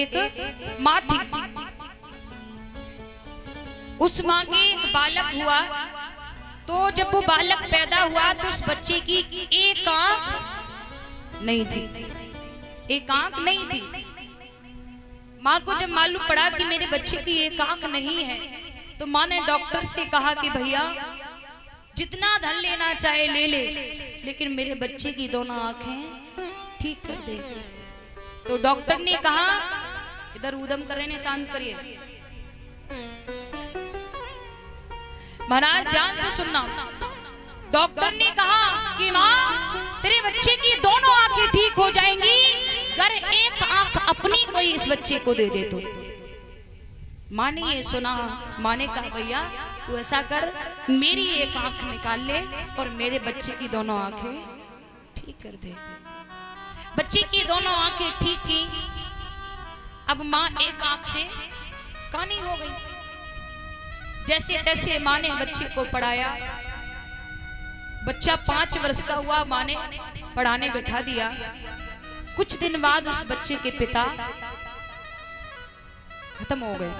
एक माँ थी, उस माँ के एक बालक हुआ। तो जब वो बालक पैदा हुआ तो उस बच्चे की एक आंख नहीं थी, एक आंख नहीं थी। माँ को जब मालूम पड़ा कि मेरे बच्चे की एक आंख नहीं है, तो माँ ने डॉक्टर से कहा कि भैया जितना धन लेना चाहे ले ले, लेकिन मेरे बच्चे की दोनों आंखें ठीक कर दे। तो डॉक्टर ने कहा, इधर ऊधम कर रहे ने, शांत करिए महाराज, ध्यान से सुनना। डॉक्टर ने कहा कि माँ तेरे बच्चे की दोनों आंखें ठीक हो जाएंगी अगर एक आंख अपनी कोई इस बच्चे को दे दे तो। माँ ने ये सुना, माँ ने कहा भैया तू ऐसा कर, मेरी एक आंख निकाल ले और मेरे बच्चे की दोनों आंखें ठीक कर दे। बच्चे की दोनों आंखें ठीक की। अब माँ एक आंख से कानी हो गई। जैसे तैसे माँ ने बच्चे को पढ़ाया। बच्चा 5 वर्ष का हुआ, माँ ने पढ़ाने बैठा दिया। कुछ दिन बाद उस बच्चे के पिता खत्म हो गए।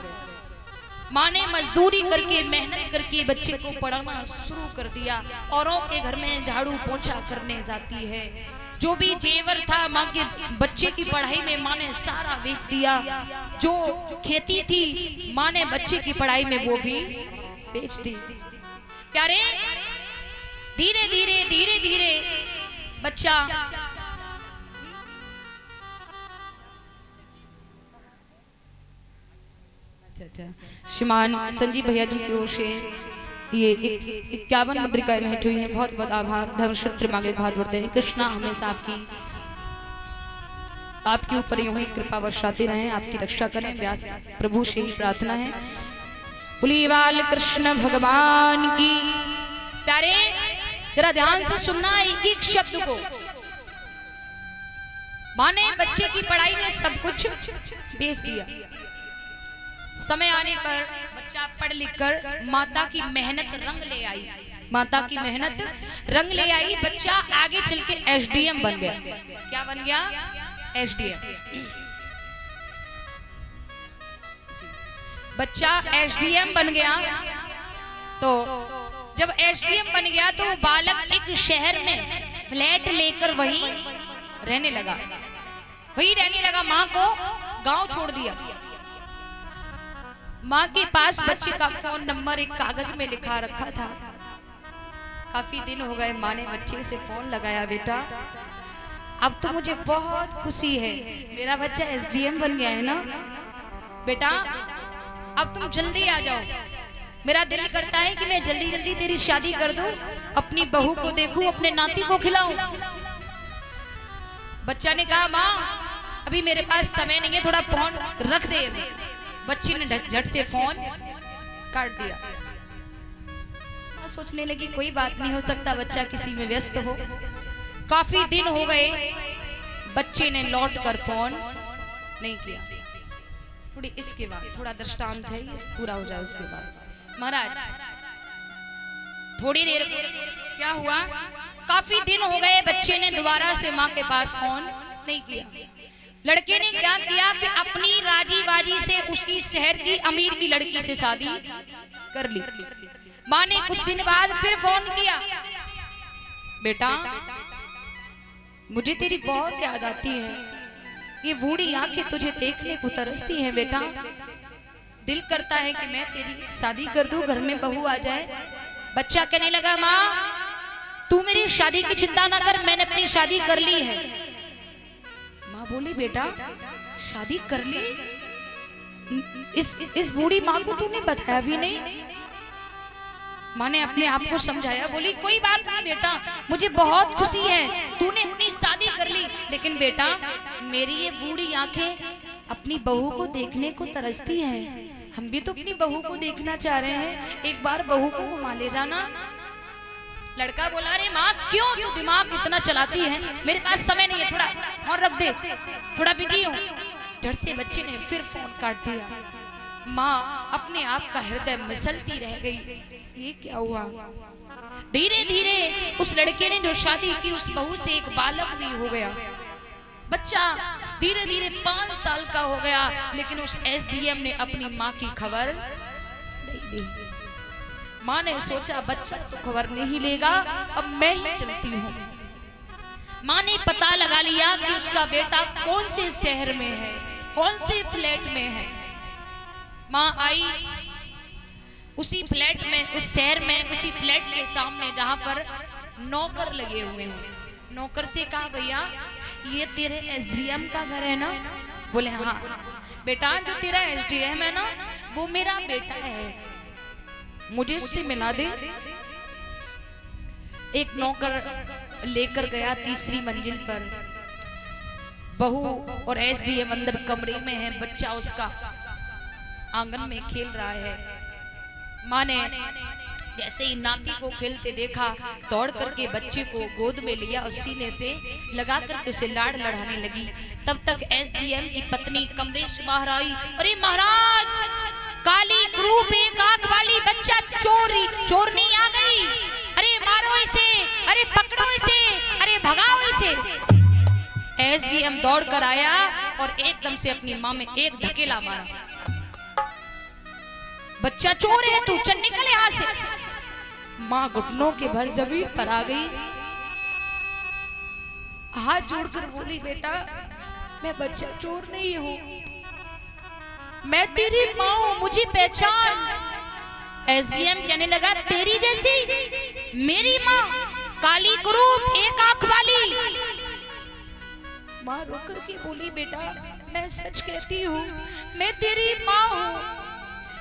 माँ ने मजदूरी करके, मेहनत करके बच्चे को पढ़ाना शुरू कर दिया। औरों के घर में झाड़ू पोछा करने जाती है। जो भी जेवर था माँ के बच्चे की पढ़ाई में माँ ने सारा बेच दिया। जो खेती थी माँ ने बच्चे की पढ़ाई में वो भी बेच दी। प्यारे, धीरे धीरे धीरे धीरे बच्चा श्रीमान संजीव भैया जी की ओर से ये 51 मुद्रिकाएं भेंट हुई हैं। बहुत बहुत आभार। धर्मक्षेत्र मांगे हाथ बढ़ते हैं। कृष्णा हमेशा आपके ऊपर यूं ही कृपा वर्षाते रहें, आपकी रक्षा करें। व्यास प्रभु से ही प्रार्थना है। पुलिवाल कृष्ण भगवान की। प्यारे जरा ध्यान से सुनना एक एक शब्द को। माँ ने बच्चे की पढ़ाई में सब कुछ बेच दिया। समय आने पर बच्चा पढ़ लिख कर माता की मेहनत रंग ले आई। माता की मेहनत रंग ले आई। बच्चा आगे चल के एसडीएम बन गया। क्या बन गया? एसडीएम। बच्चा एसडीएम बन गया। तो जब एसडीएम बन गया तो बालक एक शहर में फ्लैट लेकर वहीं रहने लगा। माँ को गांव छोड़ दिया। माँ के पास बच्चे का फोन नंबर एक कागज में लिखा रखा था। काफी दिन हो गए, माँ ने बच्चे से फोन लगाया, बेटा अब तो मुझे बहुत खुशी है, मेरा बच्चा एसडीएम बन गया है ना। बेटा अब तुम जल्दी आ जाओ, मेरा दिल करता है कि मैं जल्दी जल्दी तेरी शादी कर दूं, अपनी बहू को देखूं, अपने नाती को खिलाऊं। बच्चा ने कहा माँ अभी मेरे पास समय नहीं है, थोड़ा फोन रख दे। बच्ची ने झट से फोन काट दिया। सोचने लगी कोई बात नहीं, हो सकता बच्चा किसी में व्यस्त हो। काफी दिन हो गए, बच्चे ने लौट कर फोन नहीं किया। थोड़ी इसके बाद थोड़ा दृष्टांत है, ये पूरा हो जाए उसके बाद। महाराज थोड़ी देर क्या हुआ, काफी दिन हो गए, बच्चे ने दोबारा से माँ के पास फोन नहीं किया। लड़के ने क्या किया कि अपनी राजी बाजी से उसकी शहर की अमीर की लड़की से शादी कर ली। माँ ने कुछ दिन बाद फिर फोन किया, बेटा मुझे तेरी बहुत याद आती है, ये बूढ़ी आंखें तुझे देखने को तरसती हैं। बेटा दिल करता है कि मैं तेरी शादी कर दूं, घर में बहू आ जाए। बच्चा कहने लगा माँ तू मेरी शादी की चिंता ना कर, मैंने अपनी शादी कर ली है। माँ बोली बेटा शादी कर ली, इस बूढ़ी माँ को तूने बताया भी नहीं। माँ ने अपने आप को समझाया, बोली कोई बात नहीं बेटा, मुझे बहुत खुशी है तूने अपनी शादी कर ली, लेकिन बेटा मेरी ये बूढ़ी आंखें अपनी बहू को देखने को तरसती हैं। हम भी तो अपनी बहू को देखना चाह रहे हैं, एक बार बहू को घुमा ले जाना। लड़का बोला अरे माँ क्यों तू दिमाग इतना चलाती है, मेरे पास समय नहीं है, थोड़ा फोन रख दे, थोड़ा बिजी हूँ। झट से बच्चे ने फिर फोन काट दिया। माँ अपने आप का हृदय मिसलती रह गई, ये क्या हुआ। धीरे धीरे उस लड़के ने जो शादी की उस बहू से एक बालक भी हो गया। बच्चा धीरे धीरे 5 साल का हो गया, लेकिन उस एसडीएम ने अपनी माँ की खबर नहीं ली। माँ ने सोचा बच्चा तो खबर नहीं लेगा, अब मैं ही चलती हूँ। माँ ने पता लगा लिया कि उसका बेटा कौन से शहर में है, कौन से फ्लैट में है। माँ आई उसी फ्लैट में, उस शहर में, उसी फ्लैट के सामने जहां पर नौकर लगे हुए हैं। नौकर से कहा भैया ये तेरे एसडीएम का घर है ना? बोले हाँ। बेटा जो तेरा एसडीएम है ना वो मेरा बेटा है, मुझे उससे मिला दे। एक नौकर लेकर गया तीसरी मंजिल पर। बहू और एसडीएम अंदर कमरे में है, बच्चा उसका आंगन में खेल रहा है। माँ ने जैसे ही नाती को खेलते देखा, दौड़ करके बच्चे को गोद में लिया और सीने से लगा करके उसे लाड़ लड़ाने लगी। तब तक एसडीएम की पत्नी कमरे से बाहर आई। अरे महाराज, काली क्रूप एक आंख वाली बच्चा चोरनी आ गई, अरे मारो इसे, अरे पकड़ो इसे, अरे भगाओ इसे। एसडीएम दौड़ कर आया और एकदम से अपनी माँ में एक धकेला मारा। बच्चा चोर है तू, चल निकल यहाँ से। माँ घुटनों के भर जमीन पर आ गई, हाथ जोड़कर बोली बेटा मैं बच्चा चोर नहीं हूँ, मैं तेरी माँ हूँ, मुझे पहचान। एसडीएम कहने लगा तेरी जैसी मेरी माँ, काली कुरूप एक आंख वाली। माँ रोक करके बोली बेटा मैं सच कहती हूँ, मैं तेरी माँ हूँ,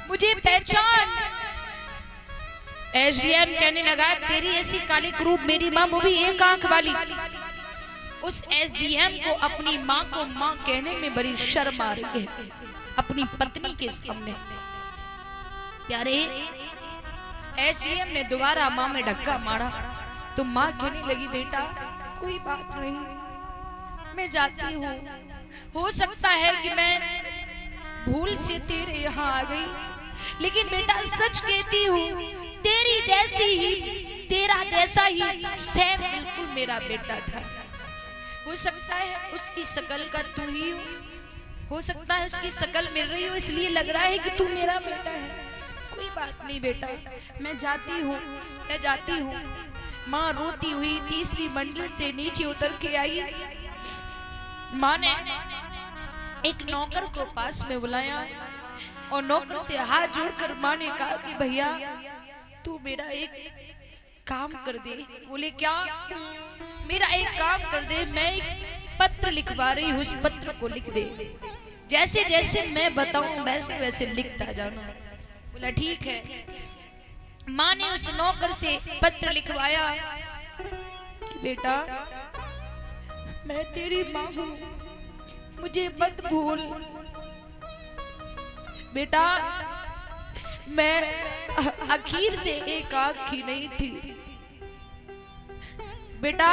मुझे पहचान। एसडीएम कहने लगा तेरी ऐसी काली क्रूप मेरी माँ, वो भी एक आंख वाली। उस एसडीएम को अपनी माँ को माँ कहने में बड़ी शर्म आ रही है अपनी पत्नी के सामने। प्यारे, एसडीएम ने दोबारा माँ में धक्का मारा तो माँ कहने लगी बेटा कोई बात नहीं, मैं जाती हूँ, हो सकता है कि मैं भूल से तेरे यहाँ आ गई, लेकिन बेटा सच कहती हूँ तेरी जैसी ही, तेरा जैसा ही सेम बिल्कुल मेरा बेटा था। हो सकता है उसकी शकल का तू ही हो सकता है उसकी शकल मिल रही हो इसलिए लग रहा है कि तू मेरा बेटा है। कोई बात नहीं बेटा, मैं जाती हूँ, मैं जाती हूँ। माँ रोती हुई तीसरी मंजिल से नीचे उतर के आई। माँ ने एक नौकर को पास में बुलाया और नौकर से हाथ जोड़कर माँ ने कहा कि भैया तू मेरा एक काम कर दे। बोले क्या? मेरा एक काम कर दे, मैं एक पत्र लिखवा रही हूँ, उस पत्र को लिख दे, जैसे जैसे मैं बताऊं वैसे वैसे लिखता जाना। बोला ठीक है। माँ ने उस नौकर से पत्र लिखवाया कि बेटा मैं तेरी माँ हूँ, मुझे मत भूल बेटा, मैं आखिर से एक आंख ही नहीं थी बेटा,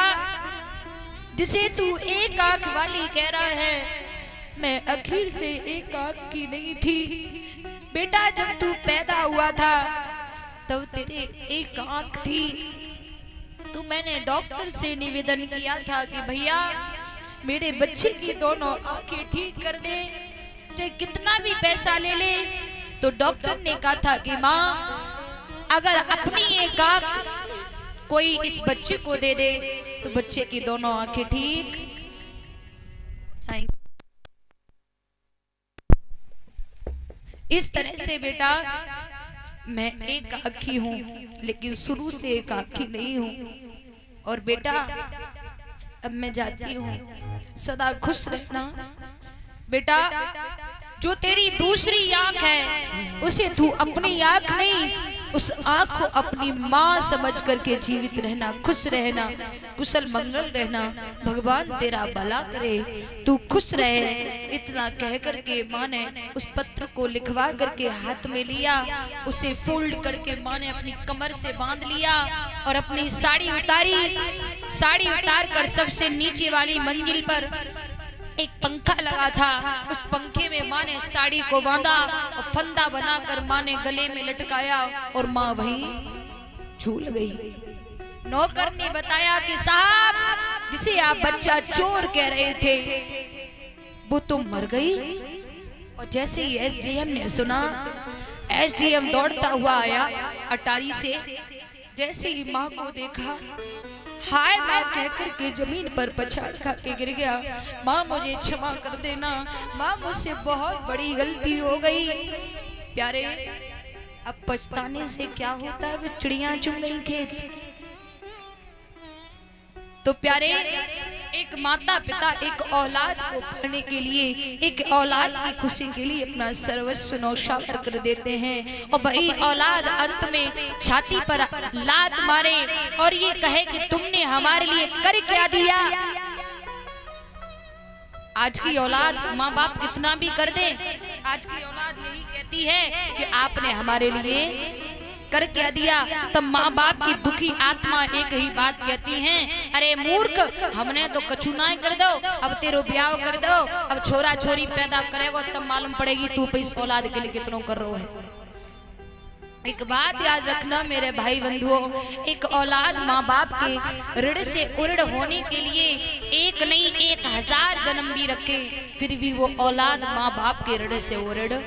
जिसे तू एक आंख वाली कह रहा है, मैं आखिर से एक आंख की नहीं थी बेटा। जब तू पैदा हुआ था तब तेरे एक आंख थी, तो मैंने डॉक्टर से निवेदन किया था कि भैया मेरे बच्चे की दोनों आंखें ठीक कर दे, चाहे कितना भी पैसा ले ले। तो डॉक्टर ने कहा था कि माँ अगर अपनी एक आंख कोई इस बच्चे को दे दे तो बच्चे की दोनों आंखें ठीक आएंगी। इस तरह से बेटा मैं एक आंखी हूँ, लेकिन शुरू से एक आंखी नहीं हूँ। और बेटा अब मैं जाती हूँ, सदा खुश रहना बेटा। जो तेरी दूसरी आंख है उसे तू अपनी आंख नहीं, उस आंख को अपनी माँ समझ करके जीवित रहना, खुश रहना, कुशल मंगल रहना, भगवान तेरा भला करे, तू खुश रहे। इतना कह करके माँ ने उस पत्र को लिखवा करके हाथ में लिया, उसे फोल्ड करके माँ ने अपनी कमर से बांध लिया और अपनी साड़ी उतारी। साड़ी उतार कर सबसे नीचे वाली मंजिल पर एक पंखा लगा था, उस पंखे में माँ ने साड़ी को बांधा और फंदा बनाकर माँ ने गले में लटकाया और माँ वहीं झूल गई। नौकर ने बताया कि साहब जिसे आप बच्चा चोर कह रहे थे, वो तो मर गई। और जैसे ही एसडीएम ने सुना, एसडीएम दौड़ता हुआ आया अटारी से। जैसे ही माँ को देखा, हाय माँ कहकर के जमीन पर पछाड़ खा के गिर गया। माँ मुझे क्षमा कर देना, माँ मुझसे बहुत बड़ी गलती हो गई। प्यारे, अब पछताने से क्या होता है, वो चिड़िया चुन गई खेत। तो प्यारे, एक माता पिता एक औलाद को पाने के लिए, एक औलाद की खुशी के लिए अपना सर्वस्व न्यौछावर कर देते हैं। और वही औलाद अंत में छाती पर लात मारे और ये कहे कि तुमने हमारे लिए कर क्या दिया। आज की औलाद, माँ बाप कितना भी कर दे, आज की औलाद यही कहती है कि आपने हमारे लिए कर क्या दिया। तब माँ बाप की दुखी आत्मा एक ही बात कहती हैं, अरे मूर्ख, हमने तो कछु ना कर दो, अब तेरो ब्याह कर दो, अब छोरा छोरी पैदा करेगो तब मालूम पड़ेगी तू पे इस औलाद के लिए कितनों कर रहा है। एक बात याद रखना मेरे भाई बंधुओं, एक औलाद माँ बाप के ऋण से उऋण होने के लिए एक नहीं 1000 जन्म भी रखे, फिर भी वो औलाद माँ बाप के ऋण से उऋण